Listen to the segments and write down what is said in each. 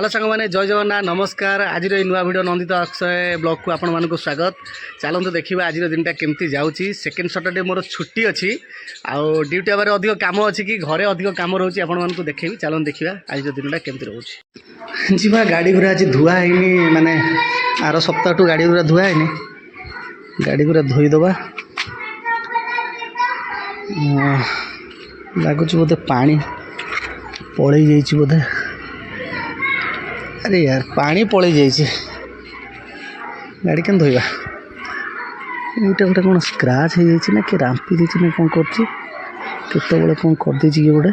Hello सांग मैंने जय जगन्नाथ नमस्कार। आज नुआ भिड नंदित अक्षय ब्लॉग को आपण मानक स्वागत। चलते देखा आज दिन केमती जाऊँगी। सेकेंड सटरडे मोर छुट्टी अच्छी आउ ड्यूटी आवर अधिक काम अच्छी कि घरे अधिक काम रोचे आपण मानक देखेबी। चलते देखा आज दिन केमती रोचे। जी गाड़ी गुरा आज धुआ है माने आर सप्ताह टू गाड़ी गुरा धुआ है गाड़ी गुरा धोईदबा लगुच बोधे पानी पड़े जाइए बोधे। अरे यार पानी पड़े जाइए गाड़ी क्या धोवा यहाँ गोटे कौन स्क्राच हो जाए ना कि रांपी देती ना कौन कर कौन कर दे गोटे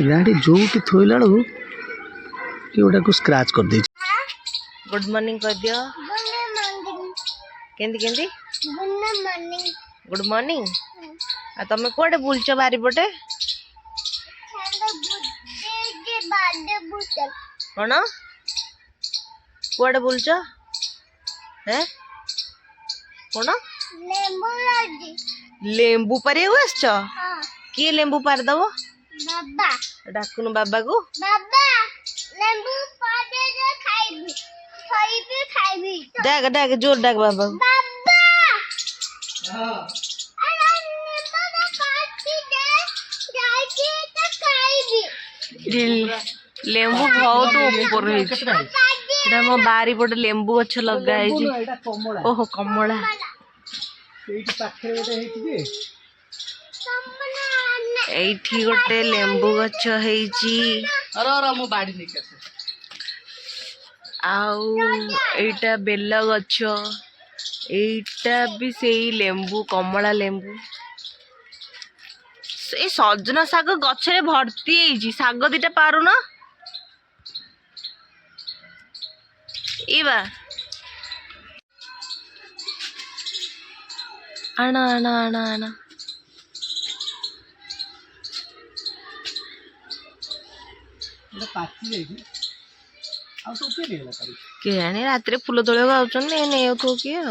गाड़ी जो थोला बेलू कि गोटा को स्क्राच कर दे। गुड मॉर्निंग कर दियो केंदी केंदी गुड मॉर्निंग। आ तमे कोडे बुलछ बारी पटे कौन कुआडे बुलछ हैं कौन लेंबू पारे आसछ किए लेंबू पार दबो बाबा डाकुनु बाबा को बाबा लेंबू पारे दे खाइबी खाइबी खाइबी डाक डाक जोर डाक बाबा बाबा हां अरे लेंबू काटी दे जाके त खाइबी लेंबू बहुत ऊपर है मो बारी पटे लेंबू गछ लगा है। ओहो कमला एठी गोटे लेंबू गछ है आउ एटा बेल गछ एटा भी सेई लेंबू कमला लेंबू ए सजना साग गछरे भर्ती है साग दीटा पारु ना इबा आना आना आना आना के जाने रात फूल तोड़ नहीं किए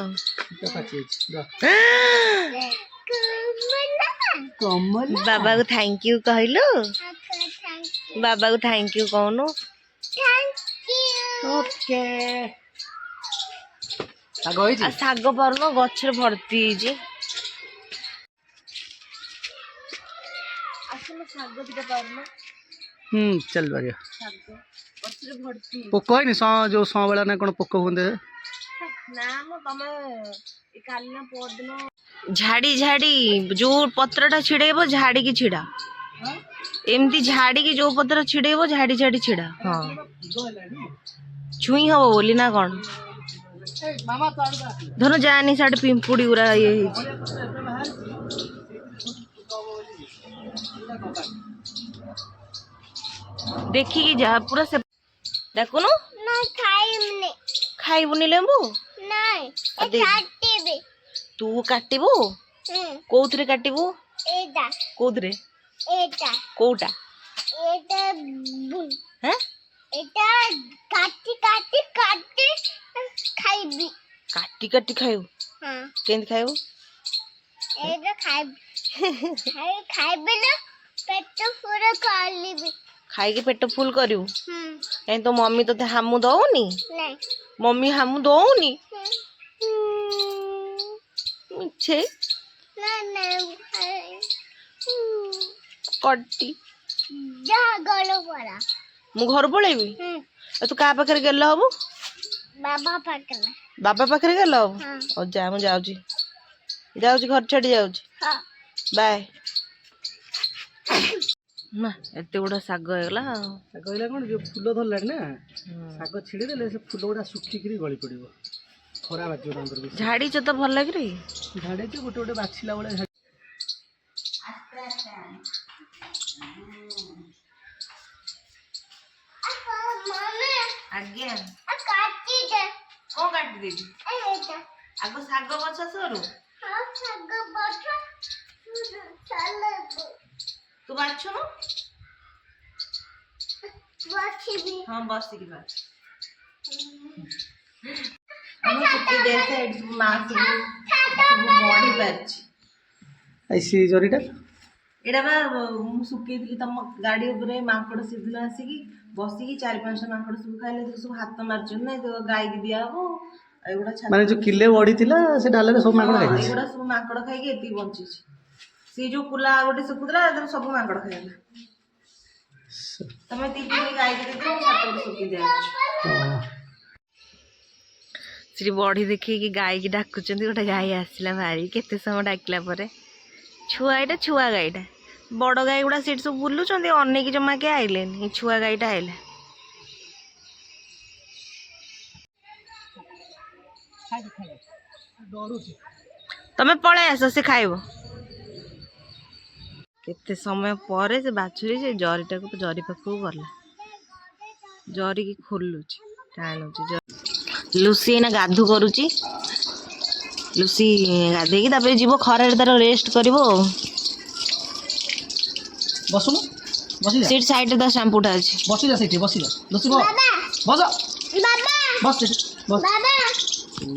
बाबा को थैंक यू कहलु बाबा को थैंक यू कहनु ओके साग पारन गछरे भर्ती है साग दिटा पारन चल बारिया पोक है जो बेला ना कौन पोक होंगे ना तमे काली ना परदिन झाड़ी झाड़ी जो पत्रटा छिड़ेब झाड़ी की छिड़ा एमती झाड़ी की जो पत्र छिड़ेब झाड़ी झाड़ी छिड़ा हाँ छुई हम बोली ना कौन धर जानी साढ़े पिंपुड़ी गुरा ये देखिकी जा पूरा से देखुनु खाइबुनी लेंबू तू काटिबू कोउथरे काटिबू कोउथरे कोउटा हैं एटा काटी काटी काटी खाइबी काटी काटी खाइबू हां केंद खाइबू एटा खाइबी खाइबी ना पेट पूरा खालीबी खाई के पेट फुल करियो कहीं तो मम्मी तो हामू दउनी नहीं मम्मी हामू दउनी मिछे ना ना कट्टी जा गलो पड़ा मु घर पळेबी तू का पाखरे गेल हबु बाबा पाखरे गेल हबु जा मु जाउची घर छाड़ी जाउची हां बाय ना एते गुड़ा साग होगला साग होइला कोन जो फूल धरला ना साग छिड़ी देले से फूल गुड़ा सुखी करी गली पड़िबो खरा बाजो अंदर भी झाड़ी छ तो भल लाग रे झाड़ी छ गोटे गोटे बाछिला बळे आज्ञा काटी दे को काटी देबी एटा आगो साग बछा सरू हां साग बछा चले तू बाछो न बाछी हां बस की बात हम कुत्ते जैसे मांस बॉडी पैच ऐसी जोरीटा ଏଇଟା ବା ମୁଁ ଶୁଖେଇଥିଲି ତମ ଗାଡି ଉପରେ ମାଙ୍କଡ ସେଦିନ ଆସିକି ବସିକି 4-5ଟା ମାଙ୍କଡ ସବୁ ଖାଇଲେ ସବୁ ହାତ ମାରିଛନ୍ତି ନା ତ ଗାଈକି ଦିଆହବ ଏଗୁଡା ମାନେ ଯୋଉ କିଲେ ବଢିଥିଲା ସେ ଡାଲରେ ସବୁ ମାଙ୍କଡ ଖାଇଦେଇଛି। ଏଗୁଡା ସବୁ ମାଙ୍କଡ ଖାଇକି ଏତିକି ବଞ୍ଚିଛି। ସେ ଯୋଉ କୁଲା ଗୋଟେ ଶୁକୁଥିଲା ସବୁ ମାଙ୍କଡ ଖାଇଗଲା। ତମେ 3 ଗାଈକି ଦେଇଦିଅ ମୁଁ 7 ଗୋଟେ ଶୁଖେଇ ଦିଆଯାଉଛି। ସେଠି ବଢି ଦେଖେଇକି ଗାଈକି ଡାକୁଛନ୍ତି। ଗୋଟେ ଗାଈ ଆସିଲା ଭାରି କେତେ ସମୟ ଡାକିଲା ପରେ ଛୁଆ ଏଇଟା ଛୁଆ ଗାଈଟା ବଡ ଗାଈ ଗୁଡା ସେଠି ସବୁ ବୁଲୁଛନ୍ତି ଅନେଇକି ଜମା କିଏ ଆଇଲେନି ଏ ଛୁଆ ଗାଈଟା ଆଇଲା। ତମେ ପଳେଇ ଆସ ସେ ଖାଇବ। କେତେ ସମୟ ପରେ ସେ ବାଛୁରୀ ସେ ଜରିଟାକୁ ଜରି ପାଖକୁ ଗଲା ଜରିକି ଖୋଲୁଛି ଟାଣୁଛି। ଲୁସି ଏଇନା ଗାଧୁ କରୁଛି। ଲୁସି ଗାଧେଇକି ତାପରେ ଯିବ ଖରାରେ ତାର ରେଷ୍ଟ କରିବ ଆଉ। ବସୁନ ବସିଯା ସିଟ୍ ସାଇଡରେ ତା ସାମ୍ପୁଟା ଅଛି। ବସିଯା ସେଇଠି ବସିଯା ଲୁସି ବସ ବସ ବସ ସେଇଠି ବସ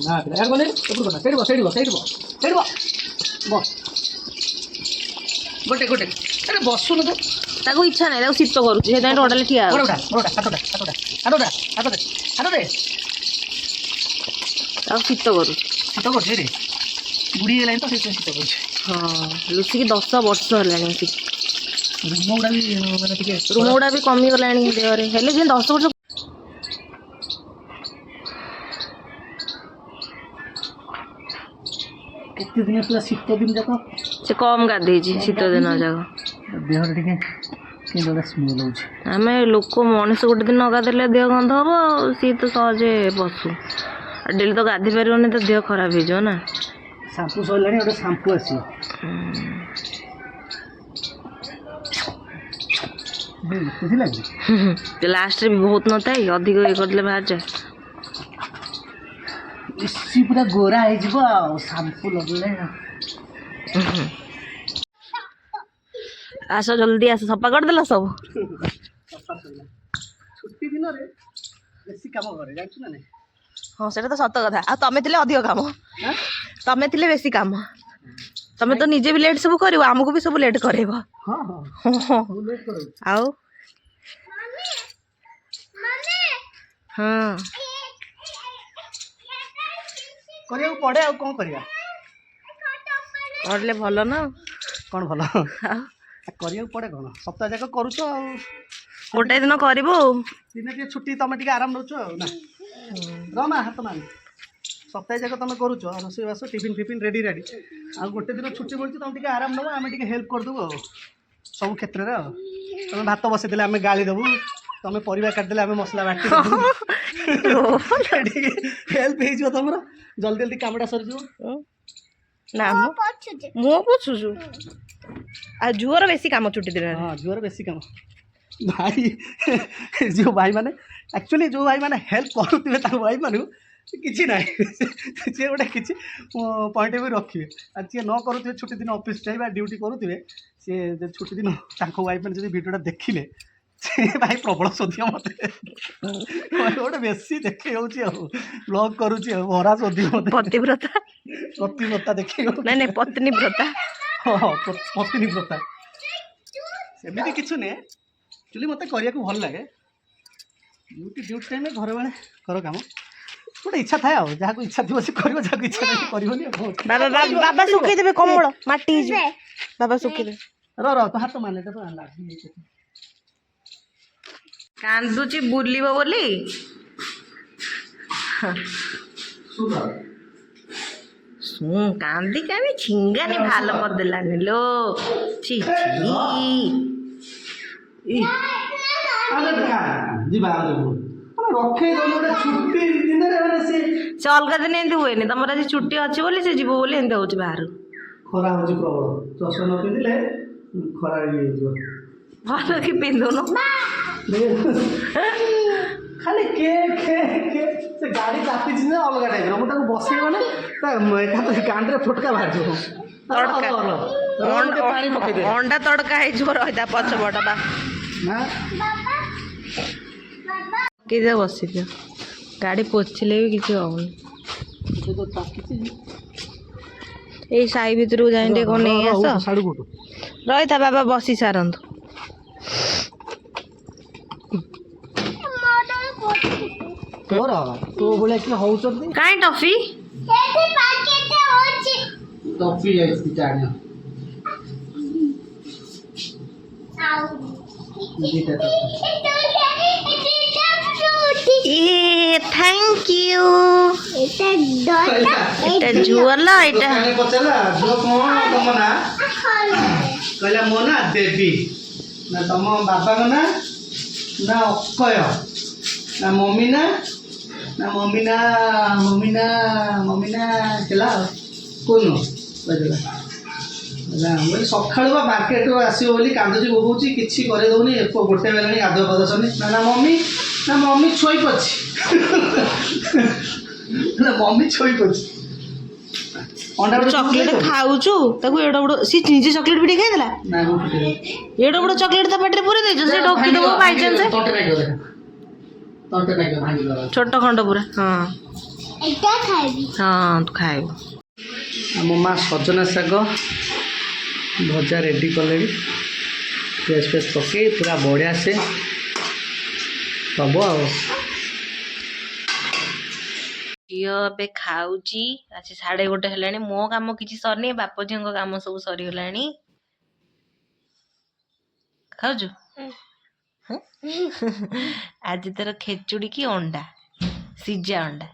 ନା ଏଆଡ ଗଲେ ଉପର କଥା ସେଇଠି ବସ ସେଇଠି ବସ ସେଇଠି ବସ ସେଇଠି ବସ ବସ ଗୋଟେ ଗୋଟେ ଆରେ ବସୁନ ତ ତାକୁ ଇଚ୍ଛା ନାହିଁ ତାକୁ ଶୀତ କରୁଛି ସେଥିପାଇଁ ଟୋଟାଲି ଠିଆ ହାତଟା ହଉଛି। ହାତଟା ହାତଟା ହାତଟା ହାତଟା ହାତଟା ତାକୁ ଶୀତ କରୁଛି। ଶୀତ କରୁଛି ରେ ବୁଢ଼ୀ ହେଇଗଲାଣି ତ ସେଇଥିପାଇଁ ଶୀତ କରୁଛି। ହଁ ଲୁସିକି 10 ବର୍ଷ ହେଲାଣି ଆସିକି। ରୁମ ଗୁଡ଼ା ବି ମାନେ ଟିକେ ରୁମ ଗୁଡା ବି କମିଗଲାଣି ଦେହରେ ହେଲେ ଯେ 10 ବର୍ଷ କେତେ ଦିନ ପୁରା ଶୀତ ଦିନ ଯାକ ସେ କମ ଗାଧେଇଛି ଶୀତ ଦିନ ଯାକ। ଦେହରେ ଟିକେ କେମିତି ଗୋଟେ ସ୍ମେଲ ହେଉଛି। ଆମେ ଲୋକ ମଣିଷ ଗୋଟେ ଦିନ ନ ଗାଧେଇଲେ ଦେହ ଗନ୍ଧ ହବ ଆଉ ସିଏ ତ ସହଜେ ପଶୁ ଆଉ ଡେଲି ତ ଗାଧେଇ ପାରିବନି ତ ଦେହ ଖରାପ ହେଇଯିବ ନା। ସାମ୍ପୁ ସରିଲାଣି ଗୋଟେ ସାମ୍ପୁ ଆସିବ। ବୁଝିଲା କି ଲାଷ୍ଟରେ ବି ବହୁତ ନଥାଏ ଅଧିକ ଇଏ କରିଦେଲେ ବାହାରିଯାଏ। ବେଶୀ ପୁରା ଗୋରା ହେଇଯିବ ଆଉ ସାମ୍ପୁ ଲଗେଇଲେ। ଆସ ଜଲ୍ଦି ଆସ ସଫା କରିଦେଲ ସବୁ। ଛୁଟି ଦିନରେ ବେଶୀ କାମ କରେ ଜାଣିଛୁ ନା ନାଇଁ। ହଁ ସେଟା ତ ସତ କଥା ଆଉ ତମେ ଥିଲେ ଅଧିକ କାମ ତମେ ଥିଲେ ବେଶୀ କାମ। ତମେ ତ ନିଜେ ବି ଲେଟ୍ ସବୁ କରିବ ଆମକୁ ବି ସବୁ ଲେଟ୍ କରେଇବ। ହଁ ହଁ ଆଉ ହଁ କରିବାକୁ ପଡେ ଆଉ କଣ କରିବା। କରିଲେ ଭଲ ନା କଣ ଭଲ କରିବାକୁ ପଡେ କଣ ସପ୍ତାହ ଯାକ କରୁଛ ଆଉ ଗୋଟାଏ ଦିନ କରିବୁ ଆଉ ଦିନେ ଟିକେ ଛୁଟି ତମେ ଟିକେ ଆରାମ ନଉଛ ଆଉ ନା ରମା ହାତ ମାନ ସପ୍ତାହ ଯାକ ତମେ କରୁଛ ରୋଷେଇବାସ ଟିଫିନ୍ ଫିଫିନ୍ ରେଡ଼ି ଆଉ ଗୋଟେ ଦିନ ଛୁଟି ମିଳୁଛି ତମେ ଟିକେ ଆରାମ ନେବ ଆମେ ଟିକେ ହେଲ୍ପ କରିଦେବୁ ଆଉ ସବୁ କ୍ଷେତ୍ରରେ ଆଉ ତମେ ଭାତ ବସେଇଦେଲେ ଆମେ ଗାଳି ଦେବୁ ତମେ ପରିବା କାଟିଦେଲେ ଆମେ ମସଲା ବାଟି ଦେବୁ ଟିକେ ହେଲ୍ପ ହେଇଯିବ ତମର ଜଲ୍ଦି ଜଲ୍ଦି କାମଟା ସରିଯିବ। ନା ମୁଁ ପୋଛୁଛୁ ଆଉ ଝୁଅର ବେଶୀ କାମ ଛୁଟି ଦିନରେ। ହଁ ଝୁଅର ବେଶୀ କାମ ଭାଇ ଯେଉଁ ଭାଇମାନେ ଆକ୍ଚୁଆଲି ଯେଉଁ ଭାଇମାନେ ହେଲ୍ପ କରୁଥିବେ ତାଙ୍କ ଭାଇମାନଙ୍କୁ କିଛି ନାହିଁ ସିଏ ଗୋଟେ କିଛି ପଏଣ୍ଟ ବି ରଖିବେ ଆଉ ଯିଏ ନ କରୁଥିବେ ଛୁଟି ଦିନ ଅଫିସ୍ ଯାଇ ବା ଡ୍ୟୁଟି କରୁଥିବେ ସିଏ ଯଦି ଛୁଟି ଦିନ ତାଙ୍କ ୱାଇଫମାନେ ଯଦି ଭିଡ଼ିଓଟା ଦେଖିଲେ ସେ ଭାଇ ପ୍ରବଳ ଶୋଧିବ ମୋତେ ଗୋଟେ ବେଶୀ ଦେଖେଇ ହେଉଛି ଆଉ ବ୍ଲଗ୍ କରୁଛି ଆଉ ଭରା ଶୋଧିବ ମୋତେ ପତିବ୍ରତା ପ୍ରତିବ୍ରତା ଦେଖେଇ ନାଇଁ ପତ୍ନୀବ୍ରତା ହଁ ପତ୍ନୀବ୍ରତା ସେମିତି କିଛି ନୁହେଁ ଆକ୍ଚୁଆଲି ମୋତେ କରିବାକୁ ଭଲ ଲାଗେ ଡ୍ୟୁଟି ଟାଇମ୍ରେ ଘର ବେଳେ ଘର କାମ ଗୋଟେ ଇଚ୍ଛା ଥାଏ ଆଉ ଯାହାକୁ ଇଚ୍ଛା ଥିବ ସେ କରିବ ଯାହାକୁ ଇଚ୍ଛା ନାହିଁ କରିବନି ବାବା ଶୁଖେଇ ଦେବେ କମଳ ମାଟି ହେଇଯିବ ବାବା ଶୁଖେଇ ଦେବେ ତ ହାତ ମାନେ କାନ୍ଦୁଛି ବୁଲିବ ବୋଲି କାନ୍ଦି କାନ୍ଦି ଛିଙ୍ଗାନି ଭଲ କରିଦେଲାନି ଲୋ ଛି ସେ ଅଲଗା ଦିନ ଏମିତି ହୁଏନି ତମର ଆଜି ଛୁଟି ଅଛି ବୋଲି ସେ ଯିବ ବୋଲି ଏମିତି ହଉଛି ବାହାରୁ ଖରା ହଉଛି ପ୍ରବଳ ଚଷମା ନ ପିନ୍ଧିଲେ ଖରା ହେଇଯିବ ଭଲ କି ପିନ୍ଧୁନୁ ଖାଲି ସେ ଗାଡ଼ି ଚାପିଛି ନା ଅଲଗା ଟାଇପ୍ର ମୁଁ ତାକୁ ବସେଇବ ନା ତା କାଣ୍ଡରେ ଫୋଟକା ବାହାରିଯିବ ପାଣି ପକେଇଦେବେ ଅଣ୍ଡା ତଡକା ହେଇଯିବ ରହିଥା ପଛପଟ ବା ପକେଇଦିଅ ବସିଦିଅ ଗାଡ଼ି ପୋଛିଲେ ବି କିଛି ହଉନି ଏଇ ସାହି ଭିତରକୁ ଯାଇ ଟିକେ କଣ ନେଇ ଆସ ରହିଥା ବାବା ବସି ସାରନ୍ତୁ। ତୋର ତୋ ଭଳିଆ କିଏ ହଉଛନ୍ତି? କାଇଁ ଟଫି ଟଫି ଯାଇଛି ଜାଣି ଦିଟା थैंक यू এটা ঝুয়াল এটা ପଚାରିଲା ଝୁଅ କଣ ତମ ନା? କହିଲା ମୋ ନା ଦେବୀ। ନା ତମ ବାବାଙ୍କ ନା? ନା ଅକ୍ଷୟ। ନା ମମି ନା? ନା ମମି ନା ମମି ନା ମମି ନା ହେଲା ଆଉ କୋଉ କହିଦେଲା। ହେଲା ମୁଁ କହିଲି ସକାଳୁ ବା ମାର୍କେଟରୁ ଆସିବ ବୋଲି କାନ୍ଦୁଛି ବୋବଉଛି କିଛି କରେଇ ଦଉନି। ଗୋଟେ ବେଲାଣି ଗାଧୁଆ ପଦସନି। ନା ନା ମମି ଛୋଇ ପଡିଛି। ନା ମମି ଛୋଇ ପଡିଛି। ଚକଲେଟ ଖାଉଛୁ ତାକୁ ଏଡ ବଡ ସି ନିଜେ ଚକଲେଟ ବି ଖାଇଦେଲା। ଏଡ ବଡ ଚକଲେଟ ତା ପାଟିରେ ପୁରେଇ ଦେଇଛ ସେ ଢୋକି ଦବ ବାଇଚାନ୍ସ। ଛୋଟ ଖଣ୍ଡ ପୁରା। ହଁ ହଁ ତୁ ଖାଇବୁ। ଆମ ମା ସଜନା ଶାଗ ଭଜା ରେଡ଼ି କଲେଣି। ପିଆଜ ଫିଆଜ ପକେଇ ପୁରା ବଢ଼ିଆ ସେ ହବ ଆଉ। ଝିଅ ଏବେ ଖାଉଛି। ଆସି 1:30 ହେଲାଣି। ମୋ କାମ କିଛି ସରିନି। ବାପ ଝିଅଙ୍କ କାମ ସବୁ ସରିଗଲାଣି। ଖାଉଛୁ? ଆଜି ତୋର ଖେଚୁଡି କି ଅଣ୍ଡା ସିଝା ଅଣ୍ଡା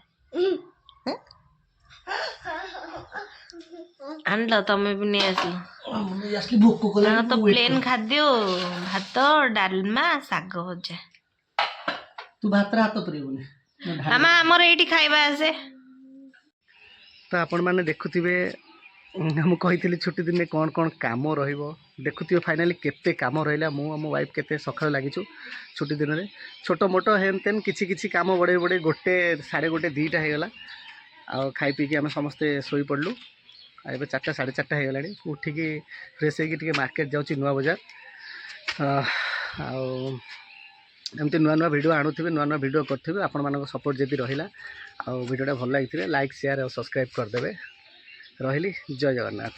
ଆଣିଲ ତମେ ବି ନେଇ ଆସିଲ। ତ ପ୍ଲେନ ଖାଦ୍ୟ ଭାତ ଡାଲମା ଶାଗ ଭଜା। ତୁ ଭାତରେ ହାତ ପୁରେଇବୁନି। ମାମା ଆମର ଏଇଠି ଖାଇବା ଆସେ। ତ ଆପଣମାନେ ଦେଖୁଥିବେ ମୁଁ କହିଥିଲି ଛୁଟି ଦିନରେ କ'ଣ କ'ଣ କାମ ରହିବ। ଦେଖୁଥିବେ ଫାଇନାଲି କେତେ କାମ ରହିଲା। ମୁଁ ଆଉ ମୋ ୱାଇଫ୍ କେତେ ସକାଳୁ ଲାଗିଛୁ ଛୁଟି ଦିନରେ। ଛୋଟ ମୋଟ ହେନ୍ ତେନ୍ କିଛି କିଛି କାମ ବଢ଼େଇ 1, 1:30, 2ଟା ହେଇଗଲା। ଆଉ ଖାଇ ପିଇକି ଆମେ ସମସ୍ତେ ଶୋଇପଡ଼ିଲୁ। ଆଉ ଏବେ 4ଟା 4:30 ହେଇଗଲାଣି। ଉଠିକି ଫ୍ରେଶ୍ ହେଇକି ଟିକେ ମାର୍କେଟ ଯାଉଛି ନୂଆ ବଜାର। ଆଉ ଏମିତି ନୂଆ ନୂଆ ଭିଡ଼ିଓ ଆଣୁଥିବେ, ନୂଆ ନୂଆ ଭିଡ଼ିଓ କରୁଥିବେ। ଆପଣମାନଙ୍କ ସପୋର୍ଟ ଯଦି ରହିଲା ଆଉ ଭିଡ଼ିଓଟା ଭଲ ଲାଗିଥିବେ ଲାଇକ୍ ସେୟାର ଆଉ ସବସ୍କ୍ରାଇବ୍ କରିଦେବେ। ରହିଲି। ଜୟ ଜଗନ୍ନାଥ।